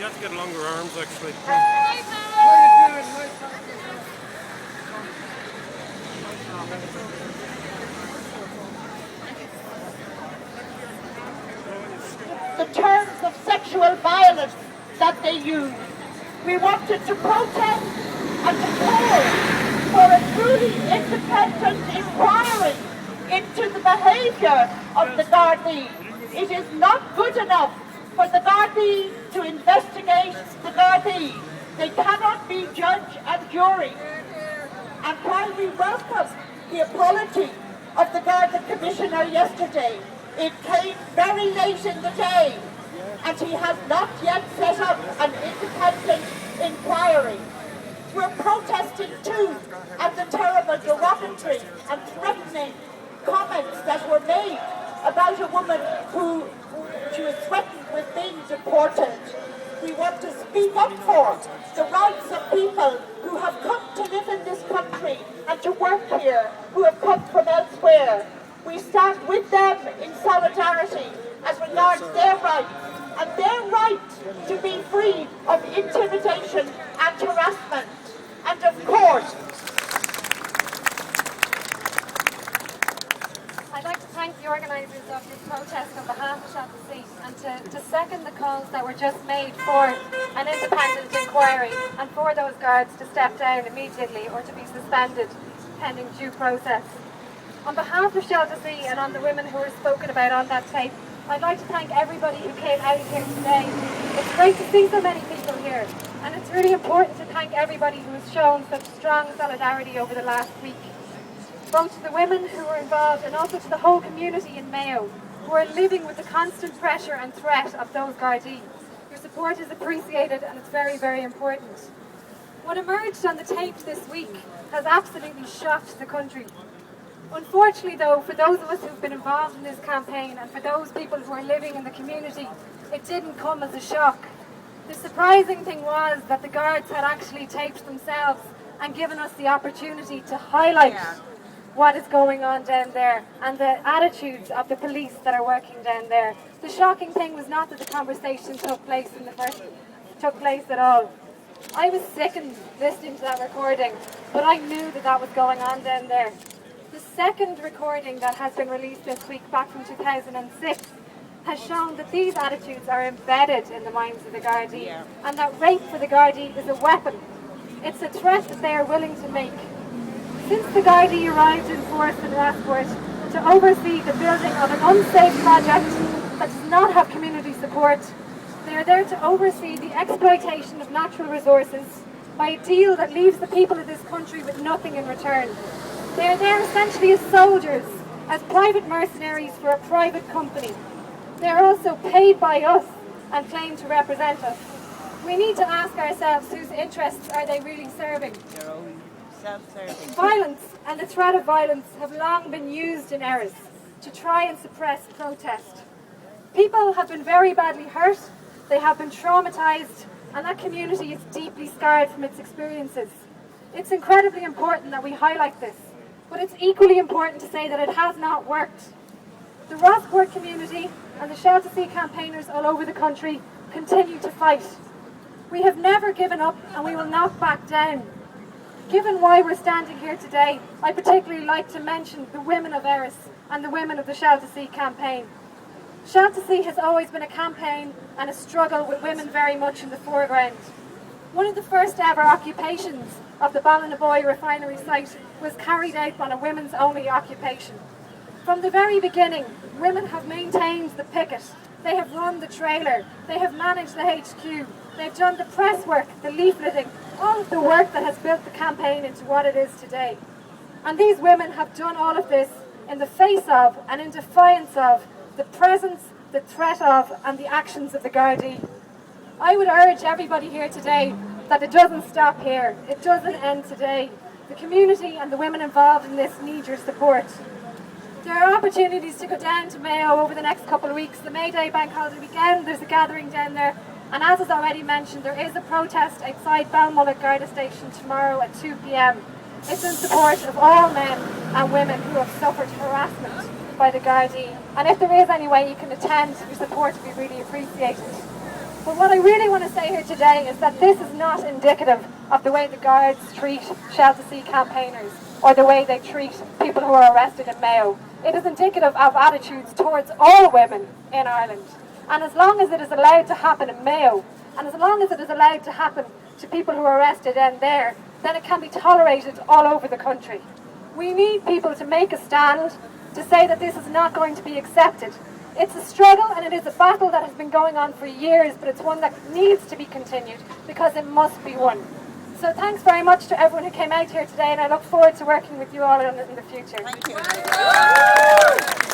have to get longer arms, actually. The terms of sexual violence that they use. We wanted to protest and to call for a truly independent inquiry into the behaviour of the Gardaí. It is not good enough for the Gardaí to investigate the Gardaí. They cannot be judge and jury. And while we welcome the apology of the Garda Commissioner yesterday, it came very late in the day, and he has not yet set up an independent inquiry. We're protesting too at the terrible derogatory and threatening comments that were made about a woman who she was threatened with being deported. We want to speak up for the rights of people who have come to live in this country and to work here, who have come from elsewhere. We stand with them in solidarity as regards their rights and their right to be free of intimidation and harassment. And of course, I'd like to thank the organisers of this protest on behalf of Shelter and to second the calls that were just made for an independent inquiry and for those guards to step down immediately or to be suspended pending due process. On behalf of Shelter and on the women who were spoken about on that tape, I'd like to thank everybody who came out here today. It's great to see so many people here, and it's really important to thank everybody who has shown such strong solidarity over the last week. Both to the women who were involved and also to the whole community in Mayo, who are living with the constant pressure and threat of those Gardaí. Your support is appreciated and it's very, very important. What emerged on the tape this week has absolutely shocked the country. Unfortunately though, for those of us who've been involved in this campaign and for those people who are living in the community, it didn't come as a shock. The surprising thing was that the guards had actually taped themselves and given us the opportunity to highlight what is going on down there and the attitudes of the police that are working down there. The shocking thing was not that the conversation took place at all. I was sickened listening to that recording, but I knew that that was going on down there. The second recording that has been released this week, back from 2006, has shown that these attitudes are embedded in the minds of the Gardaí, and that rape for the Gardaí is a weapon. It's a threat that they are willing to make. Since the Gardaí arrived in force in Rasport to oversee the building of an unsafe project that does not have community support, they are there to oversee the exploitation of natural resources by a deal that leaves the people of this country with nothing in return. They are there essentially as soldiers, as private mercenaries for a private company. They are also paid by us and claim to represent us. We need to ask ourselves, whose interests are they really serving? Their own self-serving. Violence and the threat of violence have long been used in Erris to try and suppress protest. People have been very badly hurt, they have been traumatised, and that community is deeply scarred from its experiences. It's incredibly important that we highlight this, but it's equally important to say that it has not worked. The Rossport community and the Shelter campaigners all over the country continue to fight. We have never given up and we will not back down. Given why we're standing here today, I particularly like to mention the women of Erris and the women of the Shelter campaign. Shelter has always been a campaign and a struggle with women very much in the foreground. One of the first ever occupations of the Ballinaboy refinery site was carried out on a women's only occupation. From the very beginning, women have maintained the picket, they have run the trailer, they have managed the HQ, they've done the press work, the leafleting, all of the work that has built the campaign into what it is today. And these women have done all of this in the face of and in defiance of the presence, the threat of and the actions of the Gardaí. I would urge everybody here today that it doesn't stop here, it doesn't end today. The community and the women involved in this need your support. There are opportunities to go down to Mayo over the next couple of weeks. The May Day bank holiday weekend, there's a gathering down there, and as is already mentioned, there is a protest outside Balmulloch Garda Station tomorrow at 2 p.m. It's in support of all men and women who have suffered harassment by the Gardaí. And if there is any way you can attend, your support would be really appreciated. But what I really want to say here today is that this is not indicative of the way the Guards treat Shelter C campaigners or the way they treat people who are arrested in Mayo. It is indicative of attitudes towards all women in Ireland. And as long as it is allowed to happen in Mayo, and as long as it is allowed to happen to people who are arrested in there, then it can be tolerated all over the country. We need people to make a stand, to say that this is not going to be accepted. It's a struggle and it is a battle that has been going on for years, but it's one that needs to be continued because it must be won. So thanks very much to everyone who came out here today, and I look forward to working with you all in the future. Thank you.